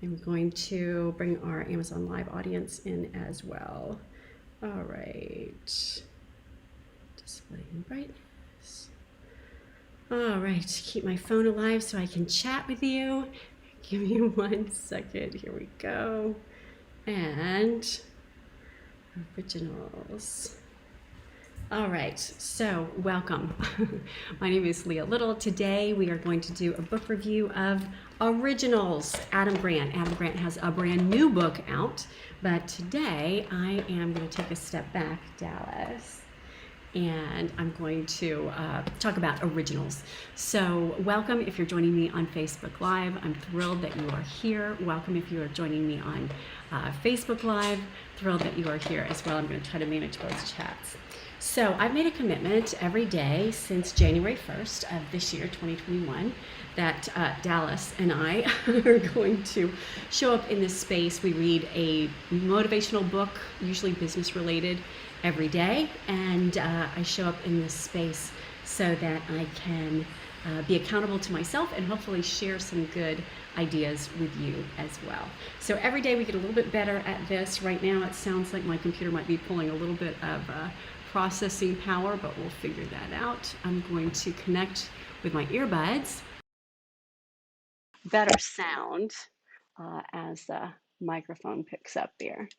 I'm going to bring our Amazon Live audience in as well. All right. Displaying brightness. All right, keep my phone alive so I can chat with you. Give me 1 second. Here we go. And originals. All right, so welcome. My name is Lea Little. Today we are going to do a book review of Originals, Adam Grant. Adam Grant has a brand new book out, but today I am going to take a step back, Dallas, and I'm going to talk about originals. So welcome if you're joining me on Facebook Live. I'm thrilled that you are here. Welcome if you are joining me on Facebook Live. Thrilled that you are here as well. I'm going to try to manage both chats. So I've made a commitment every day since January 1st of this year, 2021, that Dallas and I are going to show up in this space. We read a motivational book, usually business related, every day, and I show up in this space so that I can be accountable to myself and hopefully share some good ideas with you as well. So every day we get a little bit better at this. Right now it sounds like my computer might be pulling a little bit of processing power, but we'll figure that out. I'm going to connect with my earbuds. Better sound as the microphone picks up there.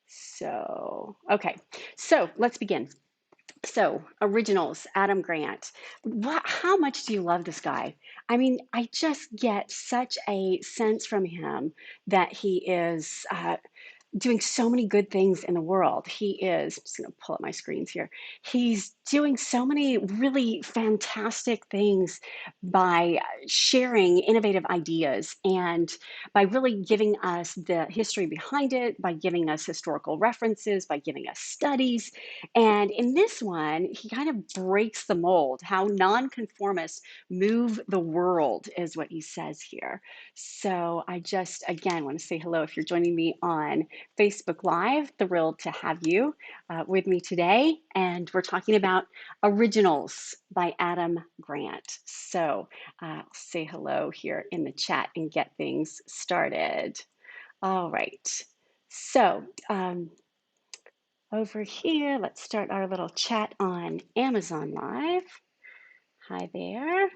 So, okay, so let's begin. So, originals, Adam Grant. How much do you love this guy? I mean, I just get such a sense from him that he is doing so many good things in the world. He is, I'm just going to pull up my screens here. He's doing so many really fantastic things by sharing innovative ideas and by really giving us the history behind it, by giving us historical references, by giving us studies. And in this one, he kind of breaks the mold. How nonconformists move the world is what he says here. So I just, again, want to say hello if you're joining me on Facebook Live. Thrilled to have you with me today. And we're talking about Originals by Adam Grant. So I'll say hello here in the chat and get things started. All right. So over here, let's start our little chat on Amazon Live. Hi there.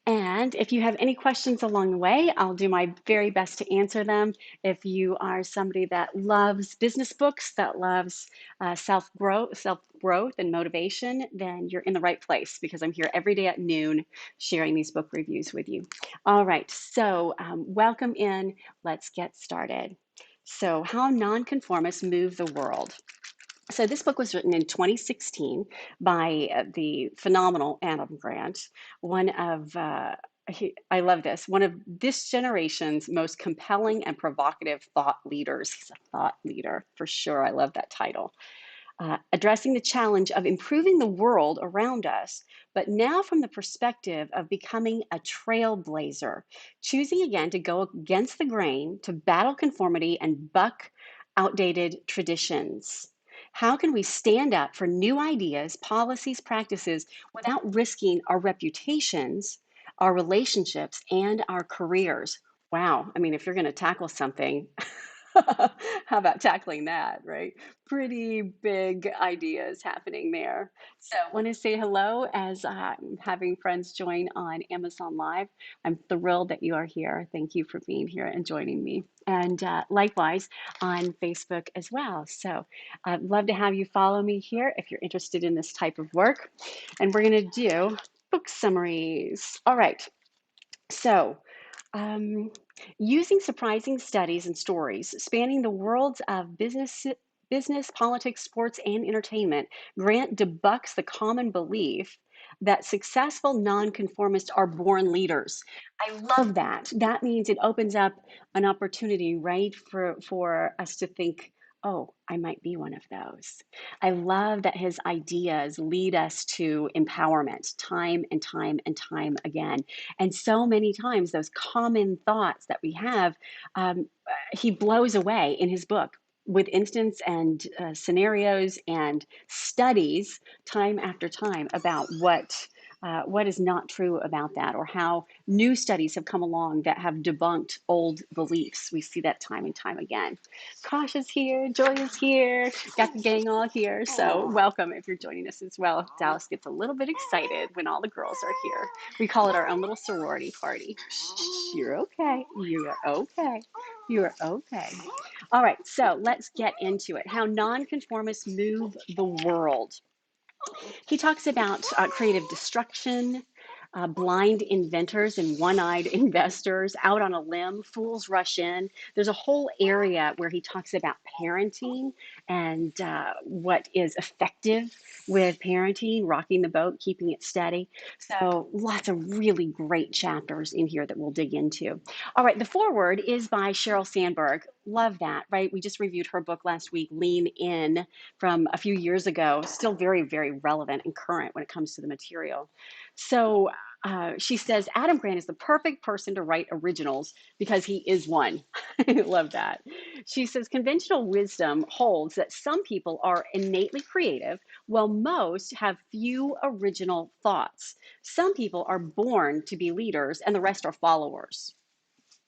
And if you have any questions along the way, I'll do my very best to answer them. If you are somebody that loves business books, that loves self-growth and motivation, then you're in the right place because I'm here every day at noon sharing these book reviews with you. All right, so welcome in. Let's get started. So, how nonconformists move the world. So this book was written in 2016 by the phenomenal Adam Grant, one of I love this, one of this generation's most compelling and provocative thought leaders. He's a thought leader for sure. I love that title. Addressing the challenge of improving the world around us, but now from the perspective of becoming a trailblazer, choosing again to go against the grain, to battle conformity and buck outdated traditions. How can we stand up for new ideas, policies, practices without risking our reputations, our relationships, and our careers? Wow. I mean, if you're going to tackle something, how about tackling that, right? Pretty big ideas happening there. So I want to say hello as I'm having friends join on Amazon Live. I'm thrilled that you are here. Thank you for being here and joining me. And likewise on Facebook as well. So I'd love to have you follow me here if you're interested in this type of work. And we're going to do book summaries. All right. So using surprising studies and stories spanning the worlds of business, politics, sports, and entertainment, Grant debunks the common belief that successful nonconformists are born leaders. I love that. That means it opens up an opportunity, right, for us to think, oh, I might be one of those. I love that his ideas lead us to empowerment time and time and time again. And so many times, those common thoughts that we have, he blows away in his book with instance and scenarios and studies time after time about what what is not true about that, or how new studies have come along that have debunked old beliefs. We see that time and time again. Kosh is here, Joy is here, got the gang all here. So welcome if you're joining us as well. Dallas gets a little bit excited when all the girls are here. We call it our own little sorority party. Shh, you're okay. You're okay. You're okay. All right, so let's get into it. How nonconformists move the world. He talks about creative destruction, blind inventors and one-eyed investors, out on a limb, fools rush in. There's a whole area where he talks about parenting and what is effective with parenting, rocking the boat, keeping it steady. So lots of really great chapters in here that we'll dig into. All right, the foreword is by Sheryl Sandberg. Love that, right? We just reviewed her book last week, Lean In, from a few years ago, still very, very relevant and current when it comes to the material. So she says, Adam Grant is the perfect person to write originals because he is one. I love that. She says, conventional wisdom holds that some people are innately creative, while most have few original thoughts. Some people are born to be leaders, and the rest are followers.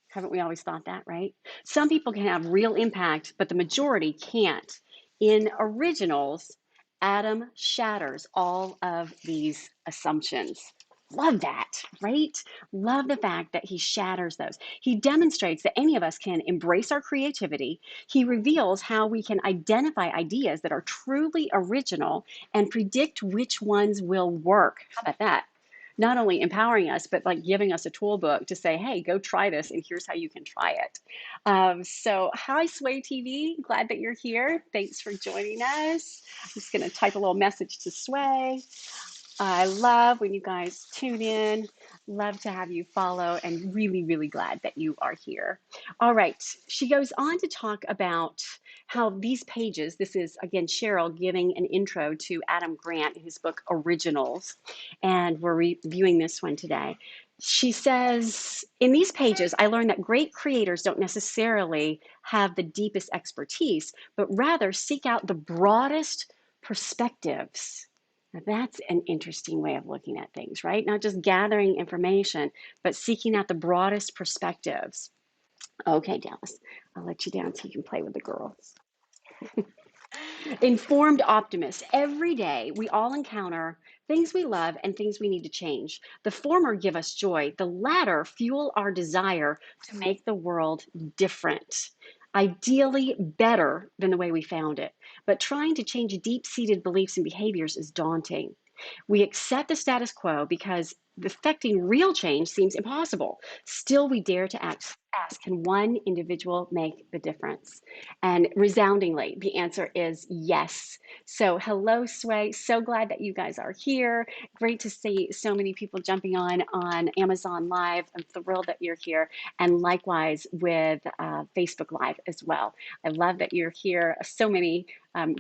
Haven't we always thought that, right? Some people can have real impact, but the majority can't. In originals, Adam shatters all of these assumptions. Love that, right? Love the fact that he shatters those. He demonstrates that any of us can embrace our creativity. He reveals how we can identify ideas that are truly original and predict which ones will work. How about that? Not only empowering us, but like giving us a tool book to say, hey, go try this, and here's how you can try it. So hi, Sway TV. Glad that you're here. Thanks for joining us. I'm just going to type a little message to Sway. I love when you guys tune in. Love to have you follow, and really, really glad that you are here. All right. She goes on to talk about how these pages, this is again Sheryl giving an intro to Adam Grant in his book Originals, and we're reviewing this one today. She says, in these pages, I learned that great creators don't necessarily have the deepest expertise, but rather seek out the broadest perspectives. Now, that's an interesting way of looking at things, right? Not just gathering information, but seeking out the broadest perspectives. Okay, Dallas, I'll let you down so you can play with the girls. Informed optimists. Every day, we all encounter things we love and things we need to change. The former give us joy, the latter fuel our desire to make the world different. Ideally, better than the way we found it. But trying to change deep seated beliefs and behaviors is daunting. We accept the status quo because effecting real change seems impossible. Still, we dare to ask, can one individual make the difference? And resoundingly, the answer is yes. So hello, Sway. So glad that you guys are here. Great to see so many people jumping on Amazon Live. I'm thrilled that you're here. And likewise with Facebook Live as well. I love that you're here. So many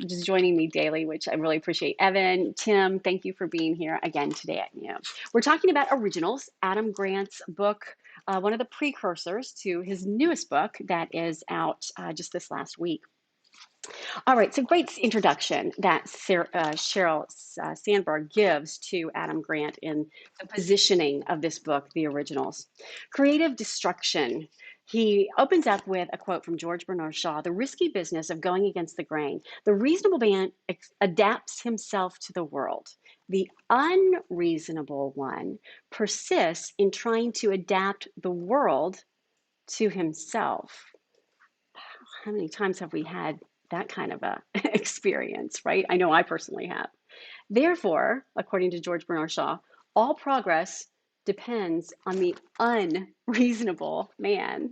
just joining me daily, which I really appreciate. Evan, Tim, thank you for being here again today at noon. We're talking about Originals, Adam Grant's book, one of the precursors to his newest book that is out just this last week. All right, so great introduction that Sheryl Sandberg gives to Adam Grant in the positioning of this book, The Originals. Creative destruction. He opens up with a quote from George Bernard Shaw, the risky business of going against the grain. The reasonable man adapts himself to the world. The unreasonable one persists in trying to adapt the world to himself. How many times have we had that kind of a experience, right? I know I personally have. Therefore, according to George Bernard Shaw, all progress depends on the unreasonable man.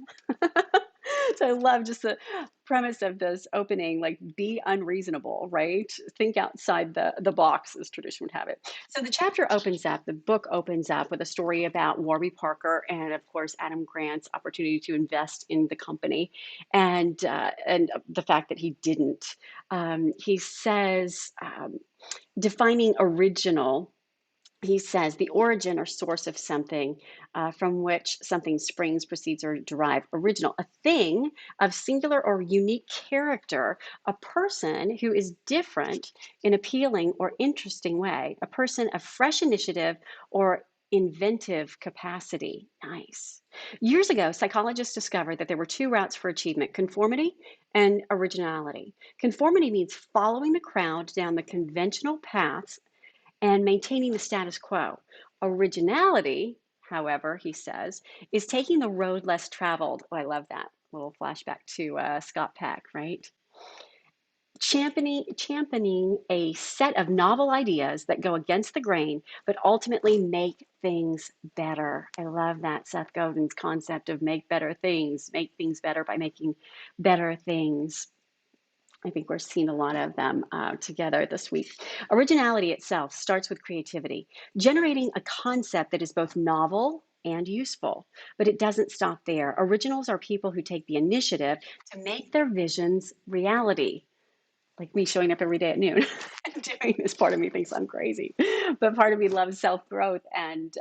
So I love just the premise of this opening, like be unreasonable, right? Think outside the box, as tradition would have it. So the chapter opens up, the book opens up with a story about Warby Parker and, of course, Adam Grant's opportunity to invest in the company, and the fact that he didn't. He says, defining original He says the origin or source of something from which something springs, proceeds, or derive. Original, a thing of singular or unique character, a person who is different in appealing or interesting way, a person of fresh initiative or inventive capacity. Nice. Years ago, psychologists discovered that there were two routes for achievement: conformity and originality. Conformity means following the crowd down the conventional paths and maintaining the status quo. Originality, however, he says, is taking the road less traveled. Oh, I love that little flashback to Scott Peck, right? Championing a set of novel ideas that go against the grain, but ultimately make things better. I love that Seth Godin's concept of make things better by making better things. I think we're seeing a lot of them together this week. Originality itself starts with creativity, generating a concept that is both novel and useful, but it doesn't stop there. Originals are people who take the initiative to make their visions reality, like me showing up every day at noon and doing this. Part of me thinks I'm crazy, but part of me loves self-growth and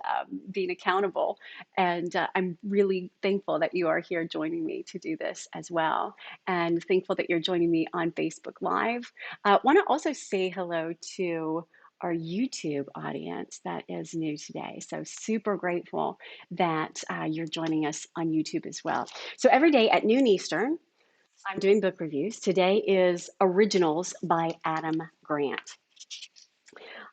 being accountable. And I'm really thankful that you are here joining me to do this as well, and thankful that you're joining me on Facebook Live. Want to also say hello to our YouTube audience that is new today. So super grateful that you're joining us on YouTube as well. So every day at noon Eastern, I'm doing book reviews. Today is Originals by Adam Grant.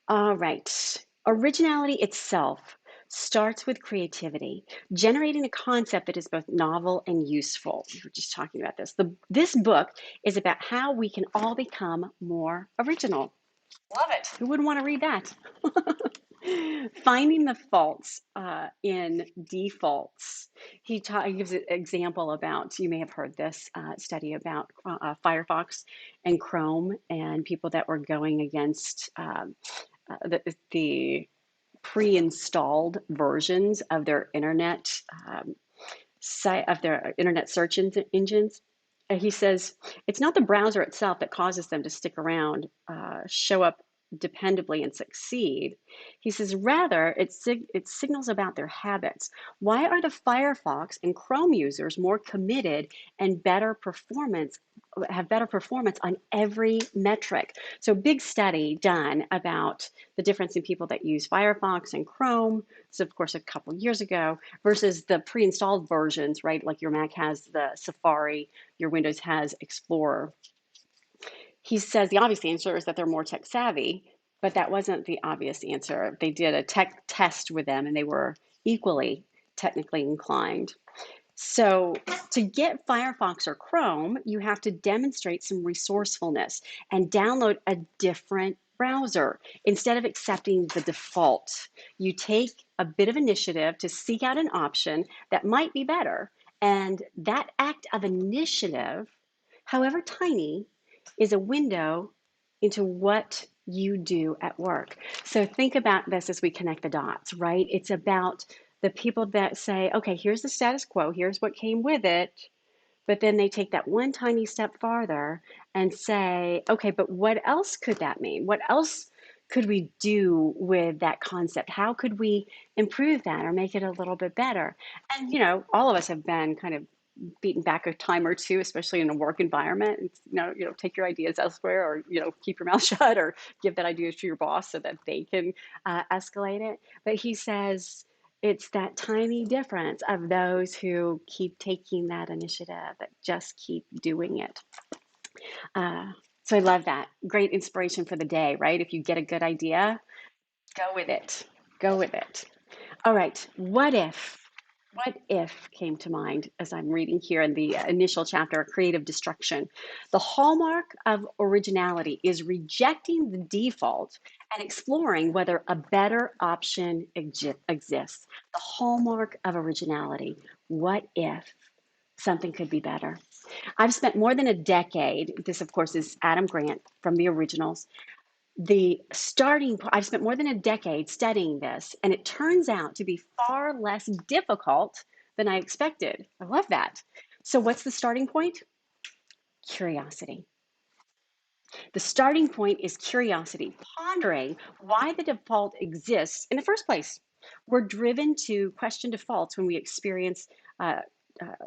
All right. Originality itself starts with creativity, generating a concept that is both novel and useful. We were just talking about this. This book is about how we can all become more original. Love it. Who wouldn't want to read that? Finding the faults in defaults. He gives an example about, you may have heard this study about Firefox and Chrome and people that were going against the pre-installed versions of their internet site, of their internet search engines. He says it's not the browser itself that causes them to stick around, show up dependably, and succeed. He says rather it signals about their habits. Why are the Firefox and Chrome users more committed and have better performance on every metric? So big study done about the difference in people that use Firefox and Chrome. This is of course a couple years ago, versus the pre-installed versions, right? Like your Mac has the Safari, your Windows has Explorer. He says the obvious answer is that they're more tech savvy, but that wasn't the obvious answer. They did a tech test with them and they were equally technically inclined. So to get Firefox or Chrome, you have to demonstrate some resourcefulness and download a different browser instead of accepting the default. You take a bit of initiative to seek out an option that might be better. And that act of initiative, however tiny, is a window into what you do at work. So think about this as we connect the dots, right? It's about the people that say, okay, here's the status quo, here's what came with it, but then they take that one tiny step farther and say, okay, but what else could that mean? What else could we do with that concept? How could we improve that or make it a little bit better? And, all of us have been kind of beaten back a time or two, especially in a work environment. It's, take your ideas elsewhere, or keep your mouth shut, or give that idea to your boss so that they can escalate it. But he says it's that tiny difference of those who keep taking that initiative, that just keep doing it. So I love that. Great inspiration for the day, right? If you get a good idea, go with it. Go with it. All right. What if? What if came to mind as I'm reading here in the initial chapter, Creative Destruction. The hallmark of originality is rejecting the default and exploring whether a better option exists. The hallmark of originality. What if something could be better? I've spent more than a decade, this of course is Adam Grant from the Originals, I've spent more than a decade studying this, and it turns out to be far less difficult than I expected. I love that. So, what's the starting point? Curiosity. The starting point is curiosity, pondering why the default exists in the first place. We're driven to question defaults when we experience uh, uh,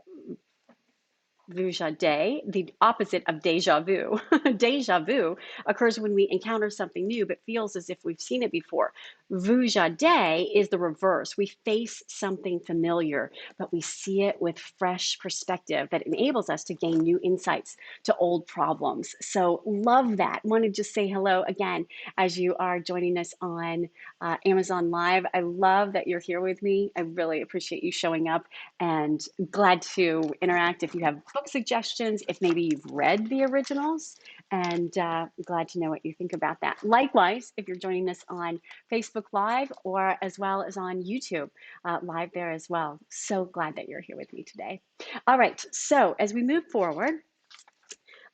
Vujade, the opposite of deja vu. Deja vu occurs when we encounter something new but feels as if we've seen it before. Vujade is the reverse. We face something familiar, but we see it with fresh perspective that enables us to gain new insights to old problems. So, love that. Want to just say hello again as you are joining us on Amazon Live. I love that you're here with me. I really appreciate you showing up and glad to interact if you have book suggestions, if maybe you've read the originals, and glad to know what you think about that. Likewise, if you're joining us on Facebook Live or as well as on YouTube Live there as well. So glad that you're here with me today. All right, so as we move forward,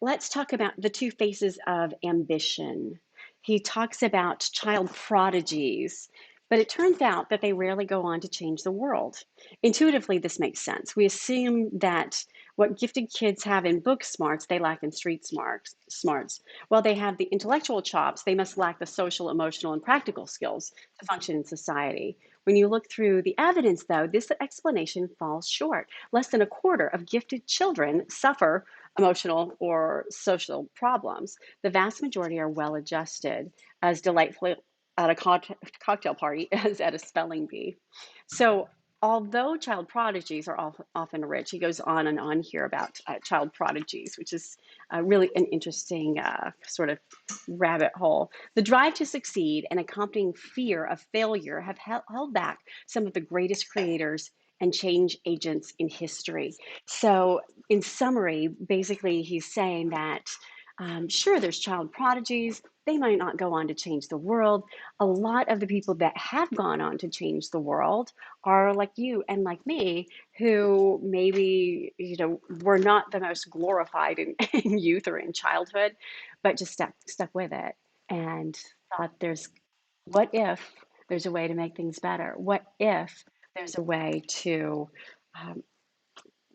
let's talk about the two faces of ambition. He talks about child prodigies, but it turns out that they rarely go on to change the world. Intuitively, this makes sense. We assume that what gifted kids have in book smarts, they lack in street smarts. While they have the intellectual chops, they must lack the social, emotional, and practical skills to function in society. When you look through the evidence, though, this explanation falls short. Less than a quarter of gifted children suffer emotional or social problems. The vast majority are well adjusted, as delightful at a cocktail party as at a spelling bee. So, although child prodigies are often rich, he goes on and on here about child prodigies, which is really an interesting sort of rabbit hole. The drive to succeed and accompanying fear of failure have held back some of the greatest creators and change agents in history. So, in summary, basically, he's saying that sure, there's child prodigies. They might not go on to change the world. A lot of the people that have gone on to change the world are like you and like me, who maybe, were not the most glorified in youth or in childhood, but just stuck with it and thought what if there's a way to make things better? What if there's a way to um,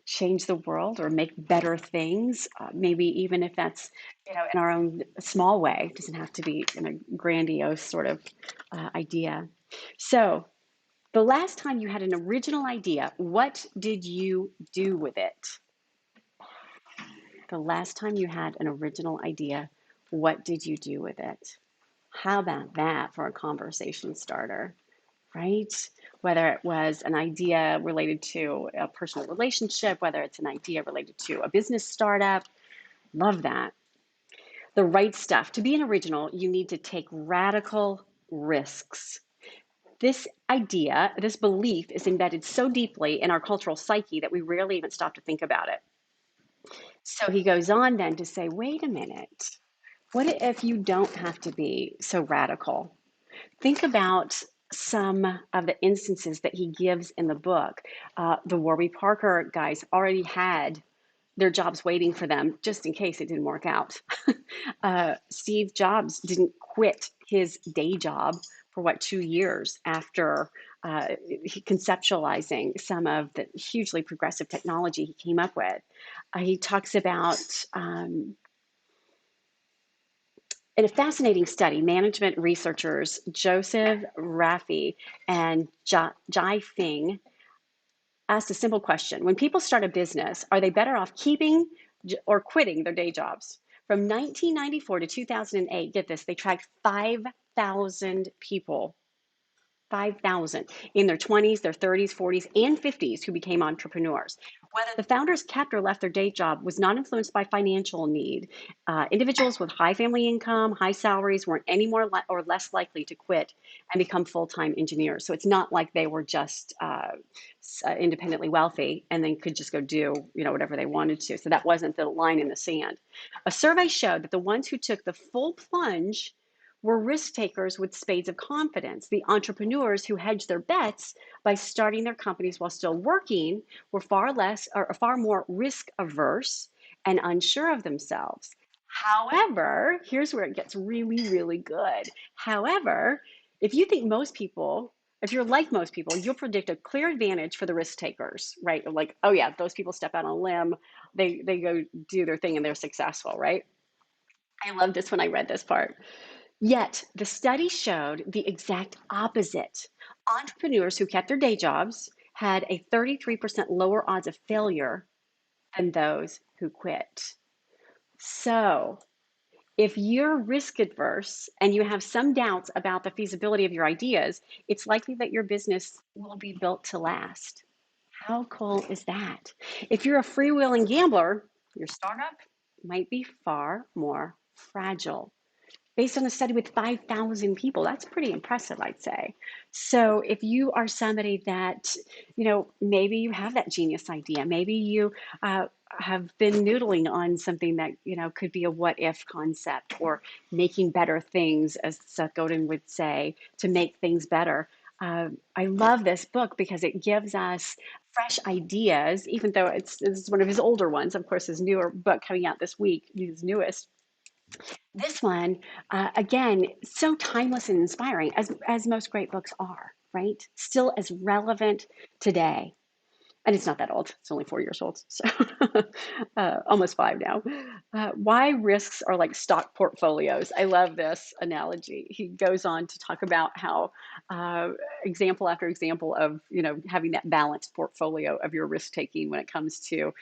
change the world or make better things, maybe even if that's in our own small way. It doesn't have to be in a grandiose sort of idea. So the last time you had an original idea, what did you do with it? The last time you had an original idea, what did you do with it? How about that for a conversation starter? Right? Whether it was an idea related to a personal relationship, whether it's an idea related to a business startup. Love that. The right stuff. To be an original, you need to take radical risks. This idea, this belief is embedded so deeply in our cultural psyche that we rarely even stop to think about it. So he goes on then to say, wait a minute. What if you don't have to be so radical? Think about some of the instances that he gives in the book. The Warby Parker guys already had their jobs waiting for them just in case it didn't work out. Steve Jobs didn't quit his day job for 2 years after conceptualizing some of the hugely progressive technology he came up with. He talks about in a fascinating study, management researchers Joseph Raffi and Jai Fing asked a simple question. When people start a business, are they better off keeping or quitting their day jobs? From 1994 to 2008, get this, they tracked 5,000 people 5,000 in their 20s, their 30s, 40s, and 50s who became entrepreneurs. Whether the founders kept or left their day job was not influenced by financial need. Individuals with high family income, high salaries weren't any more or less likely to quit and become full-time engineers. So it's not like they were just independently wealthy and then could just go do whatever they wanted to. So that wasn't the line in the sand. A survey showed that the ones who took the full plunge were risk takers with spades of confidence. The entrepreneurs who hedged their bets by starting their companies while still working were far more risk averse and unsure of themselves. However, here's where it gets really, really good. However, if you think most people, if you're like most people, you'll predict a clear advantage for the risk takers, right? Like, oh yeah, those people step out on a limb, they go do their thing and they're successful, right? I love this when I read this part. Yet, the study showed the exact opposite. Entrepreneurs who kept their day jobs had a 33% lower odds of failure than those who quit. So, if you're risk adverse and you have some doubts about the feasibility of your ideas, it's likely that your business will be built to last. How cool is that? If you're a freewheeling gambler, your startup might be far more fragile based on a study with 5,000 people. That's pretty impressive, I'd say. So if you are somebody that, maybe you have that genius idea, maybe you have been noodling on something that, could be a what if concept or making better things, as Seth Godin would say, to make things better. I love this book because it gives us fresh ideas, even though it's one of his older ones. Of course, his newer book coming out this week, his newest, this one, again, so timeless and inspiring, as most great books are, right? Still as relevant today. And it's not that old. It's only 4 years old, so almost five now. Why risks are like stock portfolios. I love this analogy. He goes on to talk about how example after example of having that balanced portfolio of your risk taking when it comes to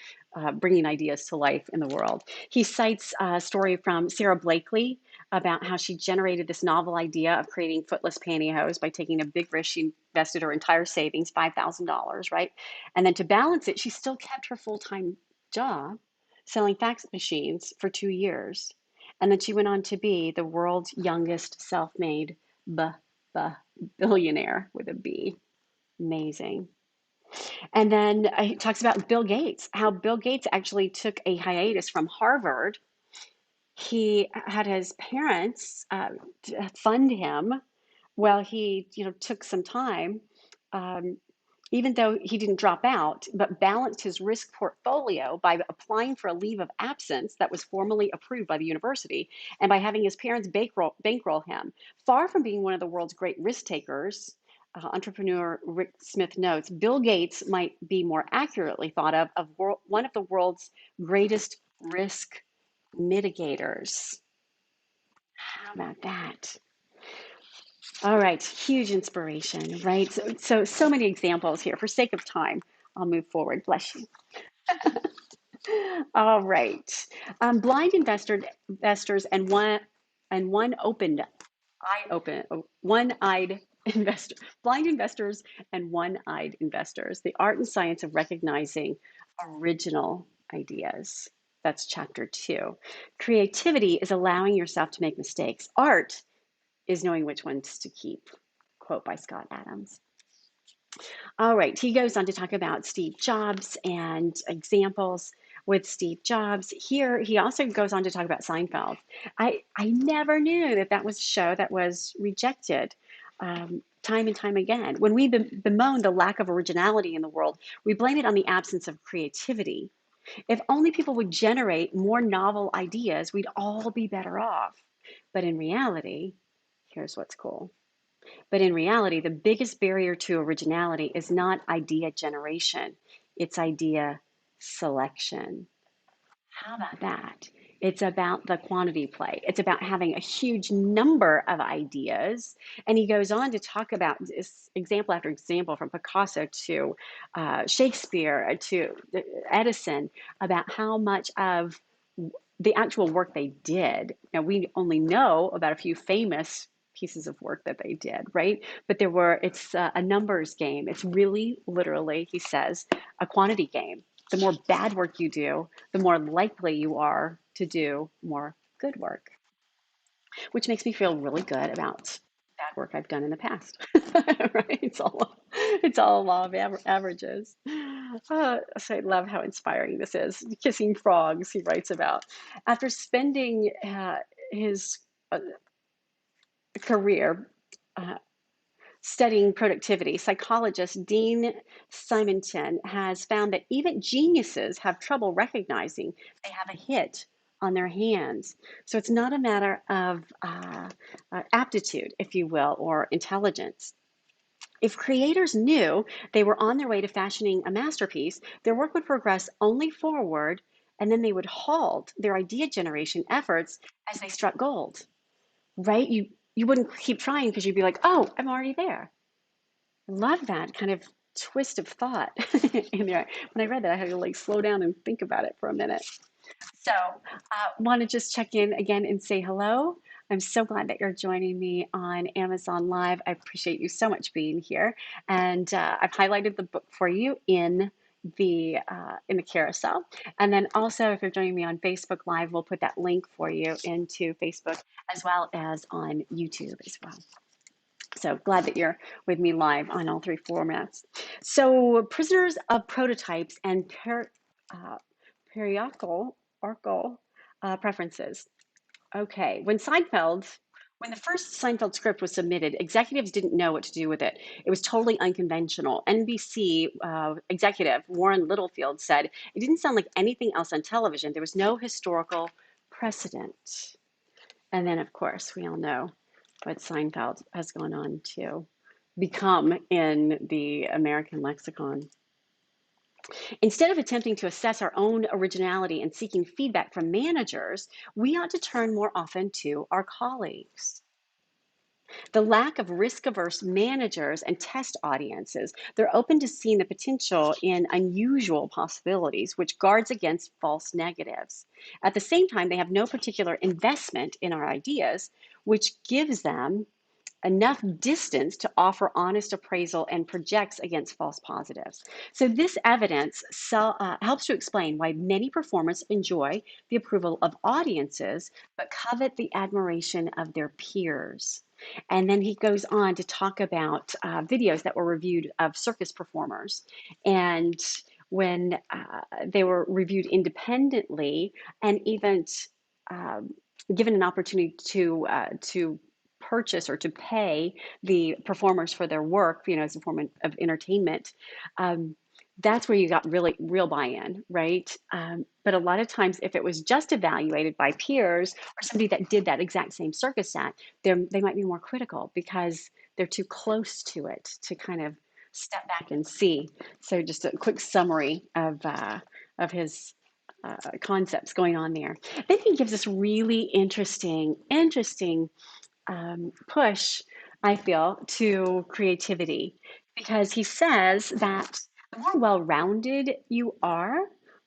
bringing ideas to life in the world. He cites a story from Sarah Blakely about how she generated this novel idea of creating footless pantyhose by taking a big risk. She invested her entire savings, $5,000, right? And then to balance it, she still kept her full-time job selling fax machines for 2 years. And then she went on to be the world's youngest self-made billionaire with a B. Amazing. And then he talks about Bill Gates, how Bill Gates actually took a hiatus from Harvard. He had his parents fund him while he, took some time, um, even though he didn't drop out, but balanced his risk portfolio by applying for a leave of absence that was formally approved by the university and by having his parents bankroll him. Far from being one of the world's great risk takers, entrepreneur Rick Smith notes, Bill Gates might be more accurately thought of one of the world's greatest risk mitigators. How about that? All right, huge inspiration, right? So many examples here. For sake of time, I'll move forward. Bless you. All right, investors and one-eyed investor, blind investors and one-eyed investors. The art and science of recognizing original ideas. That's chapter 2. Creativity is allowing yourself to make mistakes. Art is knowing which ones to keep. Quote by Scott Adams. All right, he goes on to talk about Steve Jobs and examples with Steve Jobs. Here, he also goes on to talk about Seinfeld. I never knew that was a show that was rejected time and time again. When we bemoan the lack of originality in the world, we blame it on the absence of creativity. If only people would generate more novel ideas, we'd all be better off. But in reality, here's what's cool. But in reality, the biggest barrier to originality is not idea generation, it's idea selection. How about that? It's about the quantity play. It's about having a huge number of ideas. And he goes on to talk about this example after example, from Picasso to Shakespeare to Edison, about how much of the actual work they did. Now, we only know about a few famous pieces of work that they did, right? But it's a numbers game. It's really, literally, he says, a quantity game. The more bad work you do, the more likely you are to do more good work, which makes me feel really good about bad work I've done in the past. Right? It's all a law of averages. So I love how inspiring this is. Kissing frogs, he writes about. After spending his career studying productivity, psychologist Dean Simonton has found that even geniuses have trouble recognizing they have a hit on their hands. So it's not a matter of aptitude, if you will, or intelligence. If creators knew they were on their way to fashioning a masterpiece, their work would progress only forward and then they would halt their idea generation efforts as they struck gold, right? You wouldn't keep trying because you'd be like, oh, I'm already there. Love that kind of twist of thought in there. When I read that, I had to like slow down and think about it for a minute. So, want to just check in again and say hello. I'm so glad that you're joining me on Amazon Live. I appreciate you so much being here, and I've highlighted the book for you in the carousel. And then also, if you're joining me on Facebook Live, we'll put that link for you into Facebook as well as on YouTube as well. So glad that you're with me live on all three formats. So, prisoners of prototypes and uh, periacal preferences. Okay, when the first Seinfeld script was submitted, executives didn't know what to do with it. It was totally unconventional. NBC executive Warren Littlefield said it didn't sound like anything else on television. There was no historical precedent. And then, of course, we all know what Seinfeld has gone on to become in the American lexicon. Instead of attempting to assess our own originality and seeking feedback from managers, we ought to turn more often to our colleagues. The lack of risk-averse managers and test audiences, they're open to seeing the potential in unusual possibilities, which guards against false negatives. At the same time, they have no particular investment in our ideas, which gives them enough distance to offer honest appraisal and projects against false positives. So this evidence helps to explain why many performers enjoy the approval of audiences, but covet the admiration of their peers. And then he goes on to talk about videos that were reviewed of circus performers. And when they were reviewed independently and even um, given an opportunity to purchase or to pay the performers for their work, as a form of entertainment, um, that's where you got really real buy-in, right? But a lot of times, if it was just evaluated by peers or somebody that did that exact same circus act, they might be more critical because they're too close to it to kind of step back and see. So, just a quick summary of his concepts going on there. Then he gives us really interesting push, I feel, to creativity because he says that the more well rounded you are,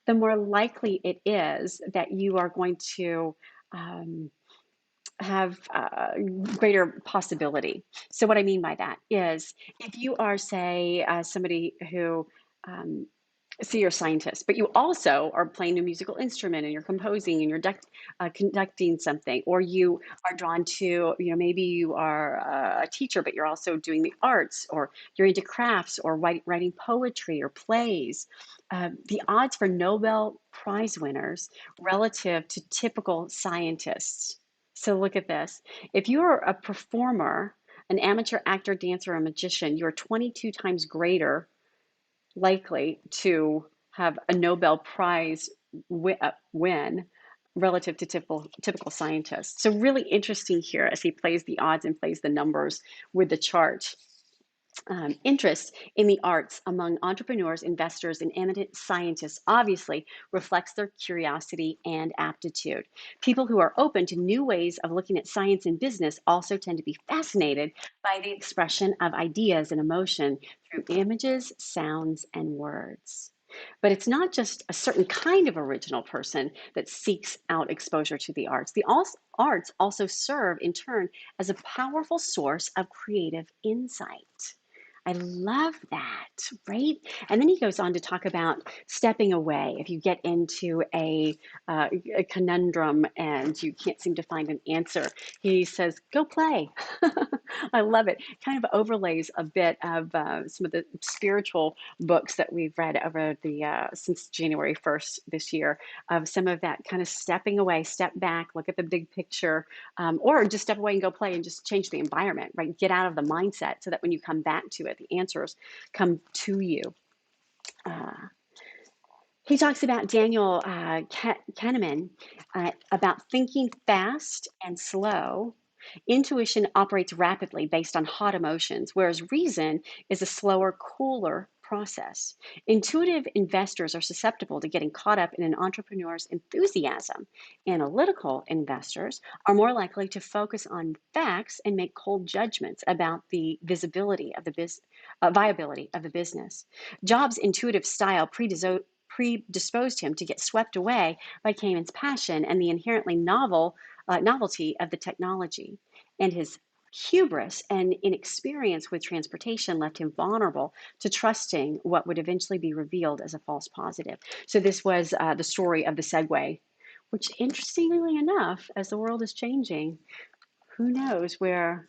the more likely it is that you are going to um, have greater possibility. So, what I mean by that is if you are, say, somebody who um, so you're a scientist, but you also are playing a musical instrument and you're composing and you're conducting something, or you are drawn to, maybe you are a teacher, but you're also doing the arts, or you're into crafts or writing poetry or plays. The odds for Nobel Prize winners relative to typical scientists. So look at this. If you're a performer, an amateur actor, dancer, or magician, you're 22 times greater likely to have a Nobel Prize win relative to typical scientists. So really interesting here as he plays the odds and plays the numbers with the chart. Interest in the arts among entrepreneurs, investors, and eminent scientists obviously reflects their curiosity and aptitude. People who are open to new ways of looking at science and business also tend to be fascinated by the expression of ideas and emotion through images, sounds, and words. But it's not just a certain kind of original person that seeks out exposure to the arts. The arts also serve, in turn, as a powerful source of creative insight. I love that, right? And then he goes on to talk about stepping away. If you get into a conundrum and you can't seem to find an answer, he says, go play. I love it. Kind of overlays a bit of some of the spiritual books that we've read over the since January 1st this year, of some of that kind of stepping away, step back, look at the big picture, or just step away and go play and just change the environment, right? Get out of the mindset so that when you come back to it, the answers come to you. He talks about Daniel Kahneman about thinking fast and slow. Intuition operates rapidly based on hot emotions, whereas reason is a slower, cooler process. Intuitive investors are susceptible to getting caught up in an entrepreneur's enthusiasm. Analytical investors are more likely to focus on facts and make cold judgments about the viability of the business. Jobs' intuitive style predisposed him to get swept away by Kamen's passion and the inherently novelty of the technology. And his hubris and inexperience with transportation left him vulnerable to trusting what would eventually be revealed as a false positive. So this was the story of the Segway, which interestingly enough, as the world is changing, who knows where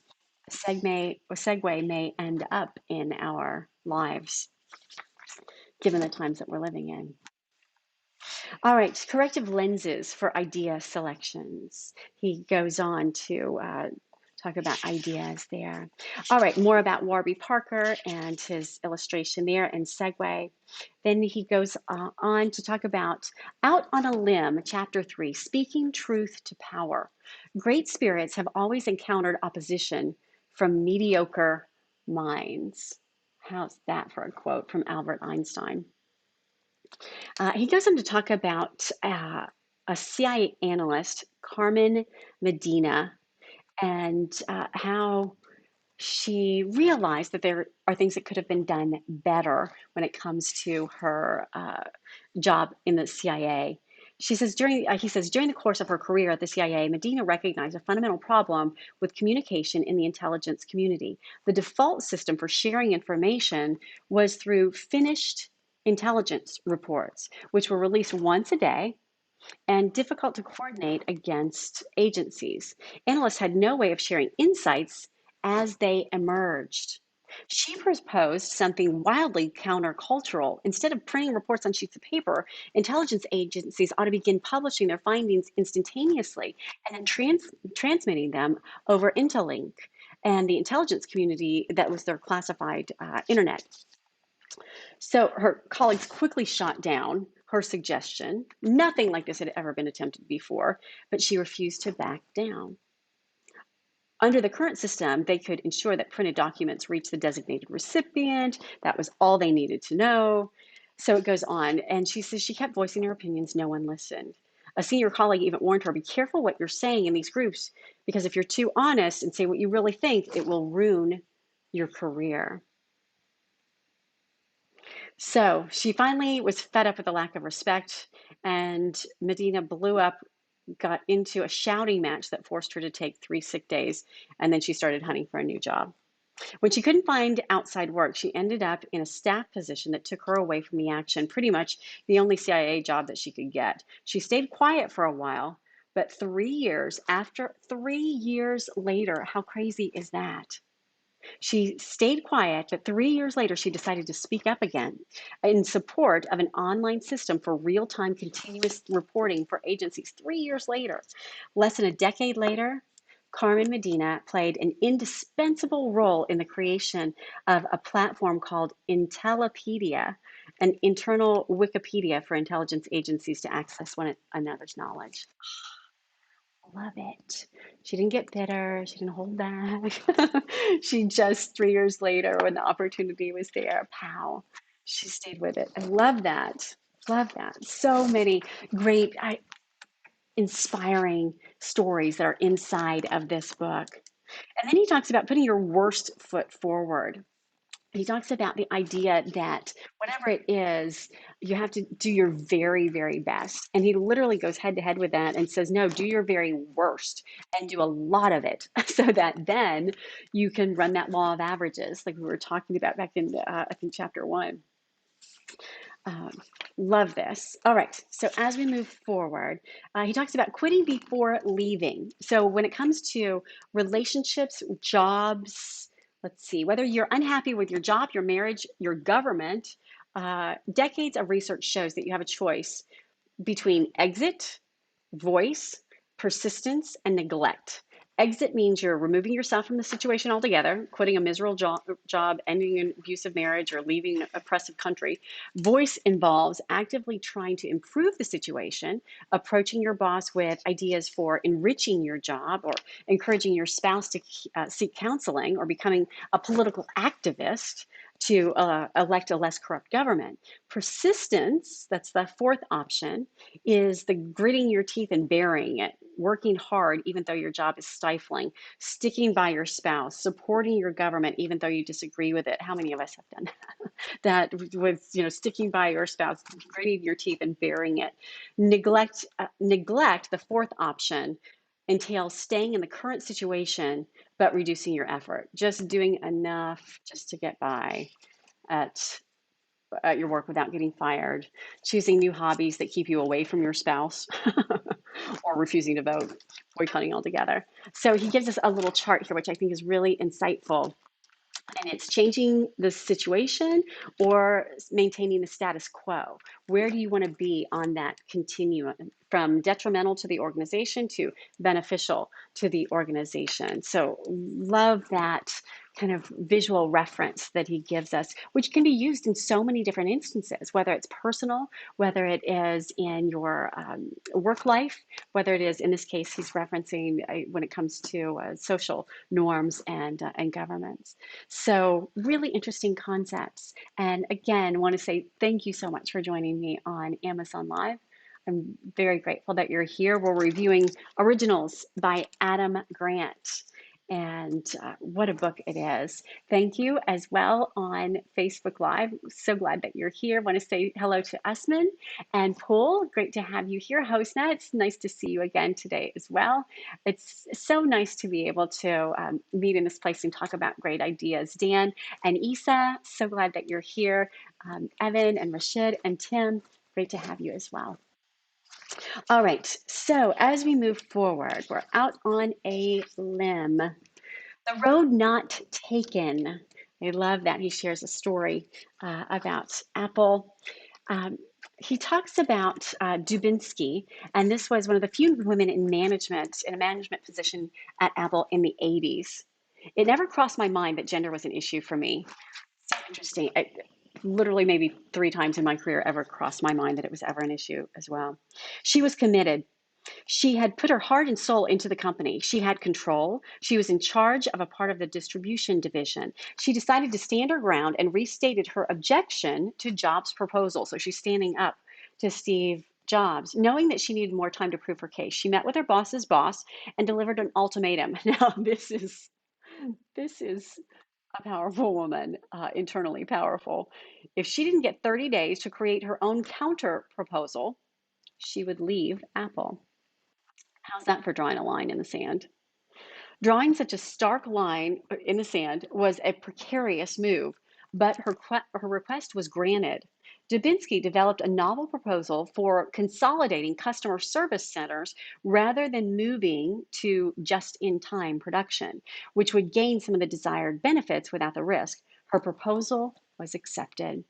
Segway may end up in our lives, given the times that we're living in. All right, corrective lenses for idea selections. He goes on to talk about ideas there. All right, more about Warby Parker and his illustration there and Segway. Then he goes on to talk about Out on a Limb, Chapter 3, Speaking Truth to Power. Great spirits have always encountered opposition from mediocre minds. How's that for a quote from Albert Einstein? He goes on to talk about a CIA analyst, Carmen Medina, and how she realized that there are things that could have been done better when it comes to her job in the CIA. He says, during the course of her career at the CIA, Medina recognized a fundamental problem with communication in the intelligence community. The default system for sharing information was through finished intelligence reports, which were released once a day and difficult to coordinate against agencies. Analysts had no way of sharing insights as they emerged. She proposed something wildly countercultural. Instead of printing reports on sheets of paper, intelligence agencies ought to begin publishing their findings instantaneously and then transmitting them over Interlink and the intelligence community that was their classified internet. So her colleagues quickly shot down her suggestion. Nothing like this had ever been attempted before, but she refused to back down. Under the current system, they could ensure that printed documents reached the designated recipient. That was all they needed to know. So it goes on, and she says she kept voicing her opinions. No one listened. A senior colleague even warned her, be careful what you're saying in these groups, because if you're too honest and say what you really think, it will ruin your career. So she finally was fed up with the lack of respect, and Medina got into a shouting match that forced her to take 3 sick days, and then she started hunting for a new job. When she couldn't find outside work, she ended up in a staff position that took her away from the action, pretty much the only CIA job that she could get. She stayed quiet for a while, but 3 years later, how crazy is that? She stayed quiet, but 3 years later, she decided to speak up again in support of an online system for real-time continuous reporting for agencies. 3 years later, less than a decade later, Carmen Medina played an indispensable role in the creation of a platform called Intellipedia, an internal Wikipedia for intelligence agencies to access one another's knowledge. Love it. She didn't get bitter. She didn't hold back. She just 3 years later, when the opportunity was there, pow, she stayed with it. I love that. Love that. So many great, inspiring stories that are inside of this book. And then he talks about putting your worst foot forward. He talks about the idea that whatever it is, you have to do your very, very best. And he literally goes head to head with that and says, no, do your very worst and do a lot of it so that then you can run that law of averages like we were talking about back in, I think, chapter 1. Love this. All right. So as we move forward, he talks about quitting before leaving. So when it comes to relationships, jobs, let's see, whether you're unhappy with your job, your marriage, your government, decades of research shows that you have a choice between exit, voice, persistence, and neglect. Exit means you're removing yourself from the situation altogether, quitting a miserable job, ending an abusive marriage, or leaving an oppressive country. Voice involves actively trying to improve the situation, approaching your boss with ideas for enriching your job, or encouraging your spouse to seek counseling, or becoming a political activist. to elect a less corrupt government. Persistence, that's the fourth option, is the gritting your teeth and bearing it, working hard even though your job is stifling, sticking by your spouse, supporting your government even though you disagree with it. How many of us have done that? That with sticking by your spouse, gritting your teeth and bearing it. Neglect, the fourth option, entails staying in the current situation but reducing your effort, just doing enough just to get by at your work without getting fired, choosing new hobbies that keep you away from your spouse, or refusing to vote, boycotting altogether. So he gives us a little chart here, which I think is really insightful. And it's changing the situation or maintaining the status quo. Where do you want to be on that continuum from detrimental to the organization to beneficial to the organization? So, love that kind of visual reference that he gives us, which can be used in so many different instances, whether it's personal, whether it is in your work life, whether it is, in this case, he's referencing when it comes to social norms and governments. So, really interesting concepts. And again, I want to say thank you so much for joining me on Amazon Live. I'm very grateful that you're here. We're reviewing Originals by Adam Grant. And what a book it is. Thank you as well on Facebook Live. So glad that you're here. Want to say hello to Usman and Paul. Great to have you here. Hostna, it's nice to see you again today as well. It's so nice to be able to meet in this place and talk about great ideas. Dan and Isa, so glad that you're here. Evan and Rashid and Tim, great to have you as well. All right, so as we move forward, we're out on a limb. The Road Not Taken. I love that he shares a story about Apple. Um, he talks about Dubinsky, and this was one of the few women in management, in a management position at Apple in the 80s. It never crossed my mind that gender was an issue for me. So interesting. Literally, maybe 3 times in my career ever crossed my mind that it was ever an issue as well. She was committed. She had put her heart and soul into the company. She had control. She was in charge of a part of the distribution division. She decided to stand her ground and restated her objection to Jobs' proposal. So she's standing up to Steve Jobs, knowing that she needed more time to prove her case. She met with her boss's boss and delivered an ultimatum. Now, this is a powerful woman, internally powerful. If she didn't get 30 days to create her own counter proposal, she would leave Apple. How's that for drawing a line in the sand? Drawing such a stark line in the sand was a precarious move, but her request was granted. Dubinsky developed a novel proposal for consolidating customer service centers rather than moving to just in time production, which would gain some of the desired benefits without the risk. Her proposal was accepted.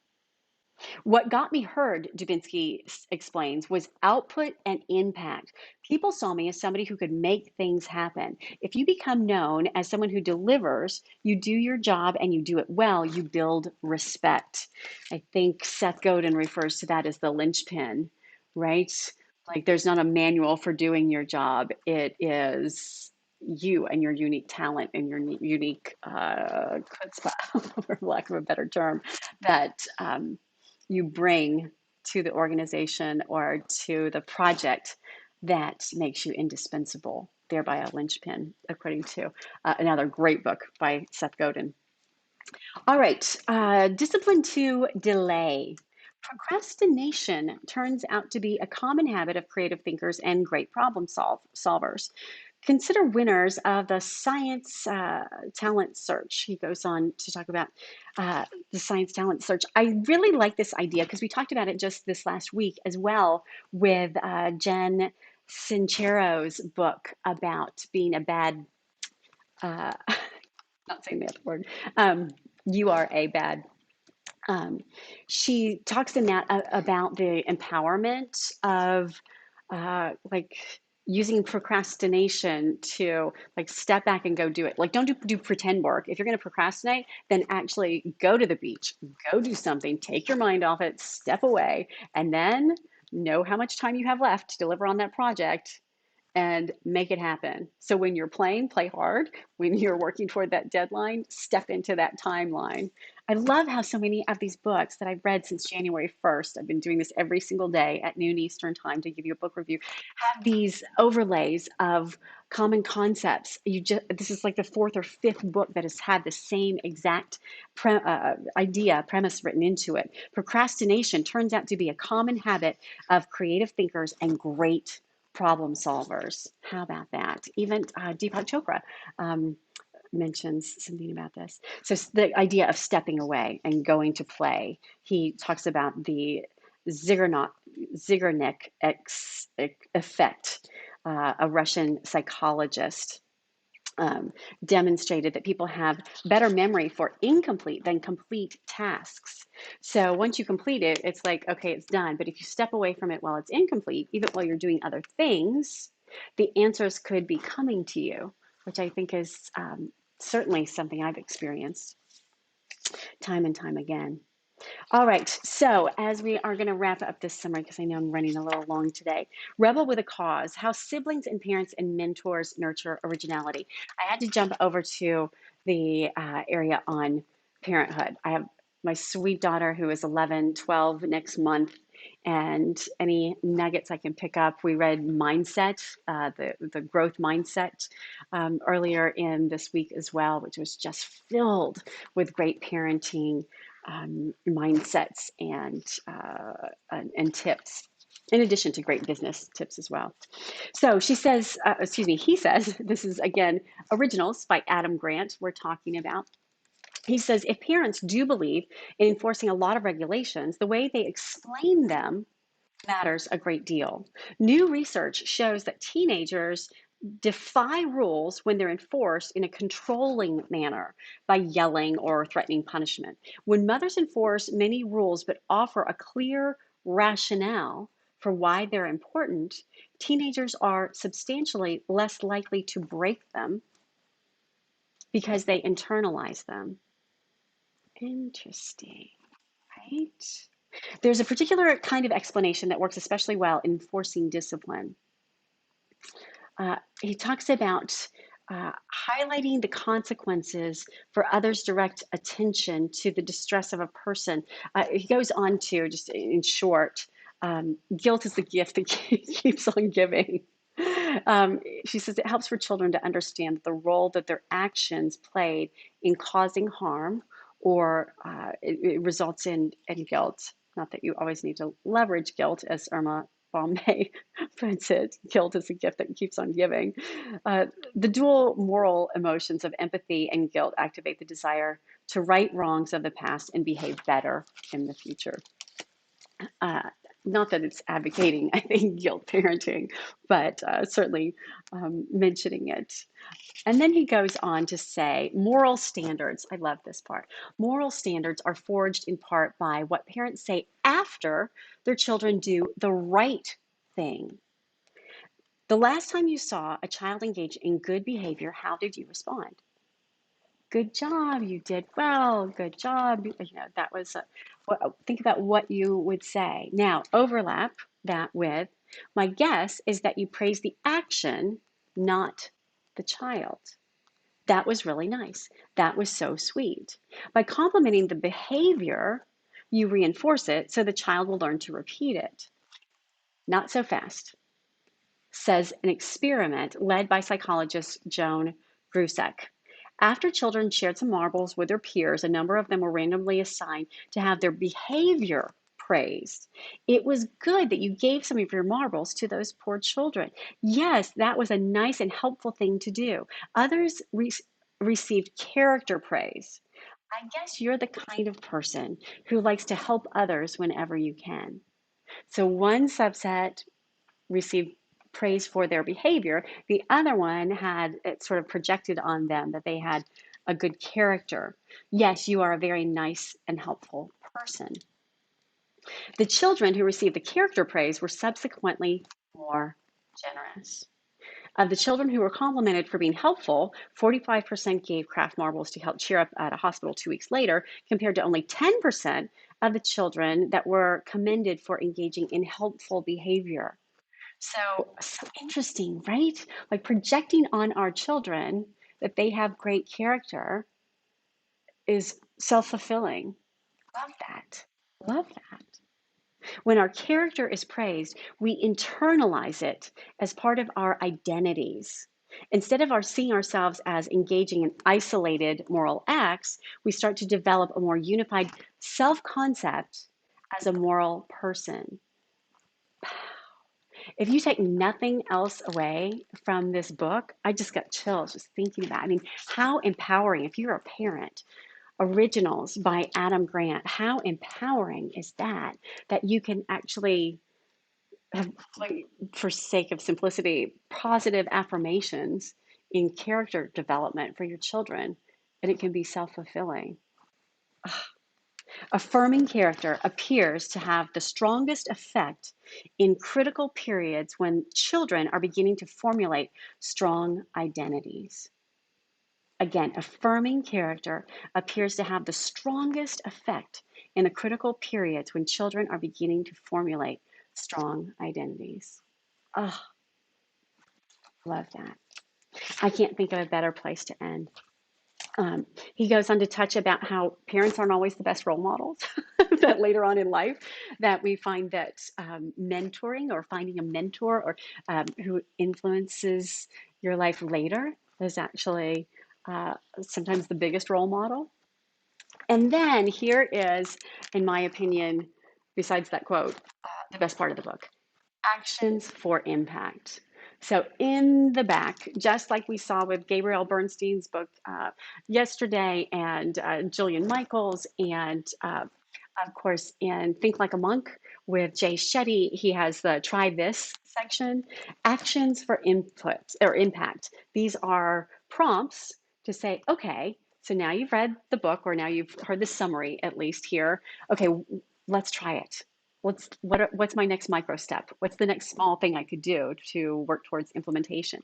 What got me heard, Dubinsky explains, was output and impact. People saw me as somebody who could make things happen. If you become known as someone who delivers, you do your job and you do it well, you build respect. I think Seth Godin refers to that as the linchpin, right? Like there's not a manual for doing your job. It is you and your unique talent and your unique chutzpah, for lack of a better term, that you bring to the organization or to the project that makes you indispensable, thereby a linchpin, according to another great book by Seth Godin. All right, discipline to delay. Procrastination turns out to be a common habit of creative thinkers and great problem solvers. Consider winners of the science talent search. He goes on to talk about the science talent search. I really like this idea because we talked about it just this last week as well with Jen Sincero's book about being a bad, uh, not saying the other word, you are a bad. Um, she talks in that about the empowerment of like using procrastination to like step back and go do it. Like don't do pretend work. If you're going to procrastinate, then actually go to the beach, go do something, take your mind off it, step away, and then know how much time you have left to deliver on that project and make it happen. So when you're playing, play hard. When you're working toward that deadline, step into that timeline. I love how so many of these books that I've read since January 1st, I've been doing this every single day at noon Eastern time to give you a book review, have these overlays of common concepts. This is like the fourth or fifth book that has had the same exact premise written into it. Procrastination turns out to be a common habit of creative thinkers and great problem solvers. How about that? Even Deepak Chopra mentions something about this. So the idea of stepping away and going to play. He talks about the Zeigarnik effect. A Russian psychologist demonstrated that people have better memory for incomplete than complete tasks. So once you complete it, it's like, okay, it's done. But if you step away from it while it's incomplete, even while you're doing other things, the answers could be coming to you, which I think is certainly something I've experienced time and time again. All right, so as we are going to wrap up this summary, because I know I'm running a little long today, Rebel with a Cause, How Siblings and Parents and Mentors Nurture Originality. I had to jump over to the area on parenthood. I have my sweet daughter who is 11, 12 next month, and any nuggets I can pick up. We read Mindset, the growth mindset earlier in this week as well, which was just filled with great parenting mindsets and tips, in addition to great business tips as well. So he says, this is again originals by Adam Grant. We're talking about. He says, if parents do believe in enforcing a lot of regulations, the way they explain them matters a great deal. New research shows that teenagers defy rules when they're enforced in a controlling manner by yelling or threatening punishment. When mothers enforce many rules but offer a clear rationale for why they're important, teenagers are substantially less likely to break them because they internalize them. Interesting, right? There's a particular kind of explanation that works especially well in enforcing discipline. He talks about highlighting the consequences for others' direct attention to the distress of a person. He goes on to, just in short, guilt is the gift that keeps on giving. She says it helps for children to understand the role that their actions played in causing harm, or it results in guilt. Not that you always need to leverage guilt, as Irma Bombay puts it. Guilt is a gift that keeps on giving. The dual moral emotions of empathy and guilt activate the desire to right wrongs of the past and behave better in the future. Not that it's advocating, I think, guilt parenting, but certainly mentioning it. And then he goes on to say, moral standards. I love this part. Moral standards are forged in part by what parents say after their children do the right thing. The last time you saw a child engage in good behavior, how did you respond? Good job, you did well, good job. That was, think about what you would say. Now, overlap that with, my guess is that you praise the action, not the child. That was really nice. That was so sweet. By complimenting the behavior, you reinforce it so the child will learn to repeat it. Not so fast, says an experiment led by psychologist Joan Grusek. After children shared some marbles with their peers, a number of them were randomly assigned to have their behavior praised. It was good that you gave some of your marbles to those poor children. Yes, that was a nice and helpful thing to do. Others received character praise. I guess you're the kind of person who likes to help others whenever you can. So one subset received praise for their behavior. The other one had it sort of projected on them that they had a good character. Yes, you are a very nice and helpful person. The children who received the character praise were subsequently more generous. Of the children who were complimented for being helpful, 45% gave Kraft marbles to help cheer up at a hospital 2 weeks later, compared to only 10% of the children that were commended for engaging in helpful behavior. So interesting, right? Like projecting on our children that they have great character is self-fulfilling. Love that. Love that. When our character is praised, we internalize it as part of our identities. Instead of our seeing ourselves as engaging in isolated moral acts, we start to develop a more unified self concept as a moral person. If you take nothing else away from this book, I just got chills just thinking about it. I mean, how empowering, if you're a parent, Originals by Adam Grant, how empowering is that, that you can actually have, like, for sake of simplicity, positive affirmations in character development for your children, and it can be self-fulfilling. Affirming character appears to have the strongest effect in critical periods when children are beginning to formulate strong identities. Again, affirming character appears to have the strongest effect in the critical periods when children are beginning to formulate strong identities. Oh, love that. I can't think of a better place to end. Um, he goes on to touch about how parents aren't always the best role models, that later on in life, that we find that mentoring or finding a mentor or who influences your life later is actually sometimes the biggest role model. And then here is, in my opinion, besides that quote, the best part of the book. Actions for impact. So, in the back, just like we saw with Gabrielle Bernstein's book yesterday, and Jillian Michaels, and of course, in Think Like a Monk with Jay Shetty, he has the Try This section. Actions for input or impact. These are prompts to say, okay, so now you've read the book, or now you've heard the summary at least here. Okay, let's try it. What's my next micro step? What's the next small thing I could do to work towards implementation?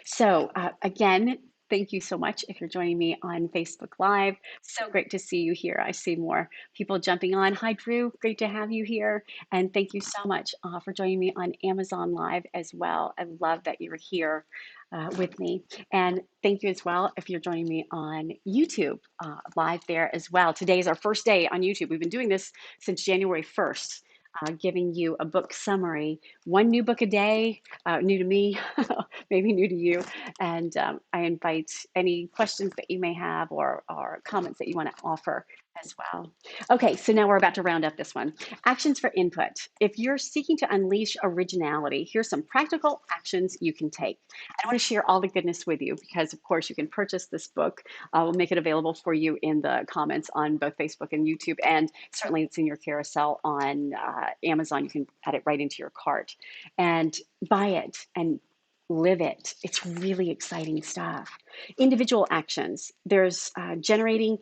So again, thank you so much if you're joining me on Facebook Live. So great to see you here. I see more people jumping on. Hi, Drew. Great to have you here. And thank you so much for joining me on Amazon Live as well. I love that you're here with me. And thank you as well if you're joining me on YouTube live there as well. Today is our first day on YouTube. We've been doing this since January 1st. Giving you a book summary, one new book a day, new to me, maybe new to you. And I invite any questions that you may have, or comments that you want to offer as well. Okay, so now we're about to round up this one. Actions for input. If you're seeking to unleash originality, here's some practical actions you can take. I want to share all the goodness with you because, of course, you can purchase this book. We'll make it available for you in the comments on both Facebook and YouTube, and certainly it's in your carousel on Amazon. You can add it right into your cart and buy it and live it. It's really exciting stuff. Individual actions. There's generating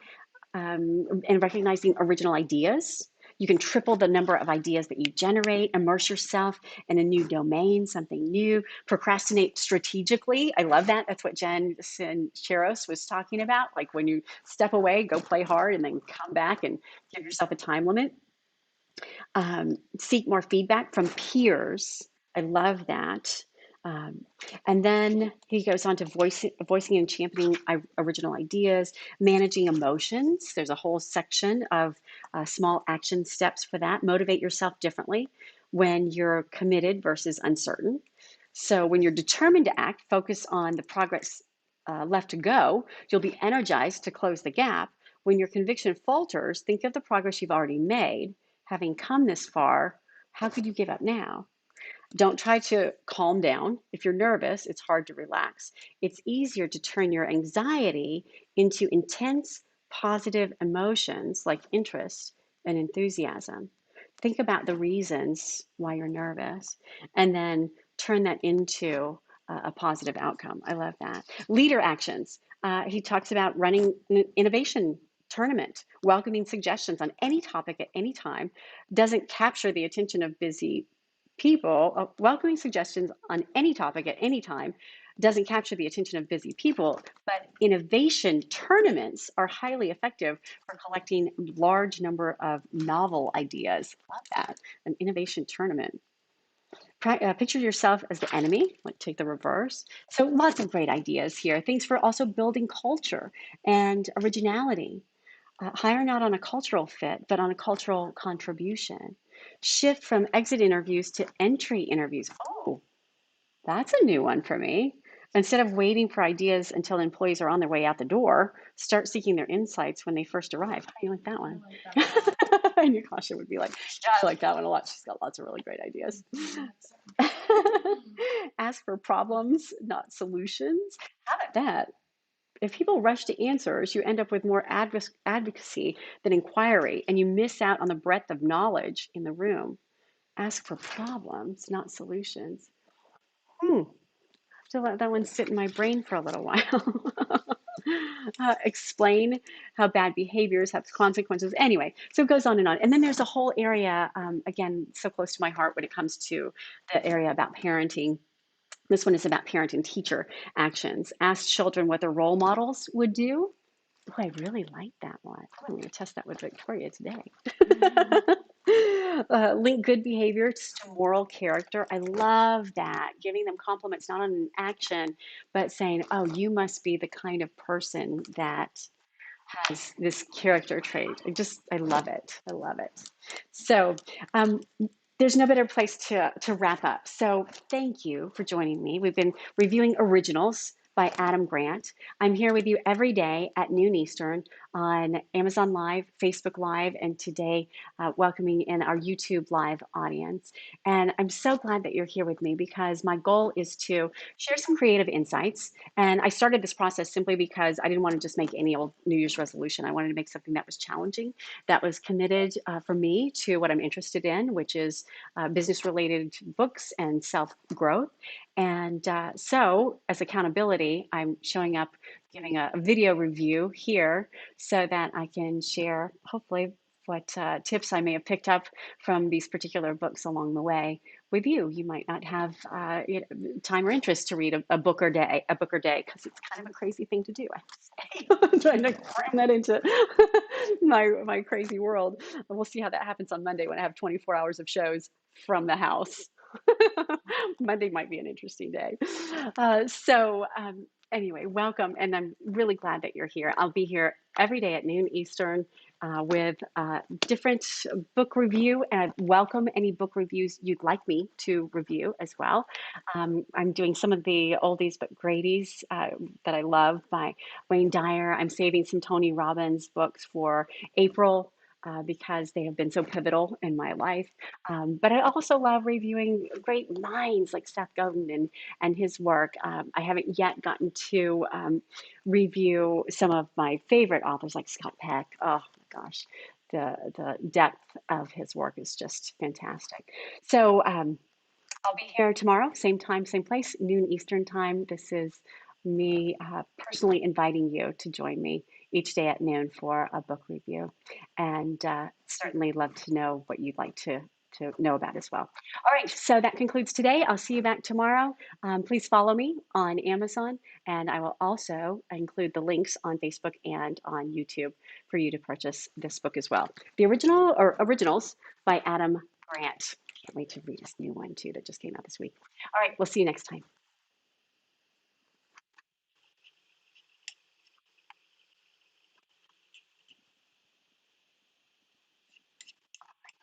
and recognizing original ideas. You can triple the number of ideas that you generate, immerse yourself in a new domain, something new, procrastinate strategically. I love that. That's what Jen Sinceros was talking about. Like when you step away, go play hard, and then come back and give yourself a time limit. Seek more feedback from peers. I love that. Um, and then he goes on to voicing and championing original ideas, managing emotions. There's a whole section of small action steps for that. Motivate yourself differently when you're committed versus uncertain. So when you're determined to act, focus on the progress left to go. You'll be energized to close the gap. When your conviction falters, think of the progress you've already made. Having come this far, how could you give up now? Don't try to calm down. If you're nervous, it's hard to relax. It's easier to turn your anxiety into intense, positive emotions like interest and enthusiasm. Think about the reasons why you're nervous and then turn that into a positive outcome. I love that. Leader actions. He talks about running an innovation tournament, welcoming suggestions on any topic at any time, doesn't capture the attention of busy people. Welcoming suggestions on any topic at any time doesn't capture the attention of busy people, but innovation tournaments are highly effective for collecting large number of novel ideas. Love that, an innovation tournament. Picture yourself as the enemy, like take the reverse. So lots of great ideas here. Things for also building culture and originality. Hire not on a cultural fit, but on a cultural contribution. Shift from exit interviews to entry interviews. Oh, that's a new one for me. Instead of waiting for ideas until employees are on their way out the door, start seeking their insights when they first arrive. How do you like that one? I knew Kasha would be like, yeah, I like that one a lot. She's got lots of really great ideas. Ask for problems, not solutions. How about that? If people rush to answers, you end up with more advocacy than inquiry, and you miss out on the breadth of knowledge in the room. Ask for problems, not solutions. Hmm. To let that one sit in my brain for a little while. Explain how bad behaviors have consequences. Anyway, so it goes on and on. And then there's a whole area, again, so close to my heart when it comes to the area about parenting. This one is about parent and teacher actions. Ask children what their role models would do. Oh, I really like that one. I'm going to test that with Victoria today. Link good behaviors to moral character. I love that. Giving them compliments, not on an action, but saying, oh, you must be the kind of person that has this character trait. I love it. I love it. So, um, there's no better place to wrap up. So thank you for joining me. We've been reviewing Originals by Adam Grant. I'm here with you every day at noon Eastern on Amazon Live, Facebook Live, and today welcoming in our YouTube Live audience. And I'm so glad that you're here with me because my goal is to share some creative insights. And I started this process simply because I didn't want to just make any old New Year's resolution. I wanted to make something that was challenging, that was committed for me to what I'm interested in, which is business related books and self growth. And so, as accountability, I'm showing up giving a video review here so that I can share, hopefully, what tips I may have picked up from these particular books along the way with you. You might not have time or interest to read a book or day, because it's kind of a crazy thing to do. I have to say, I'm trying to cram that into my crazy world. And we'll see how that happens on Monday when I have 24 hours of shows from the house. Monday might be an interesting day. Anyway, welcome, and I'm really glad that you're here. I'll be here every day at noon Eastern with different book review, and welcome any book reviews you'd like me to review as well. I'm doing some of the oldies but greaties that I love by Wayne Dyer. I'm saving some Tony Robbins books for April. Because they have been so pivotal in my life. But I also love reviewing great minds like Seth Godin and his work. I haven't yet gotten to review some of my favorite authors like Scott Peck. Oh my gosh, the depth of his work is just fantastic. So I'll be here tomorrow, same time, same place, noon Eastern time. This is me personally inviting you to join me each day at noon for a book review. And certainly love to know what you'd like to know about as well. All right, so that concludes today. I'll see you back tomorrow. Please follow me on Amazon, and I will also include the links on Facebook and on YouTube for you to purchase this book as well. The Originals by Adam Grant. Can't wait to read this new one too that just came out this week. All right, we'll see you next time.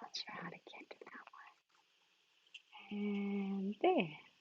Not sure how to get to that one. And there.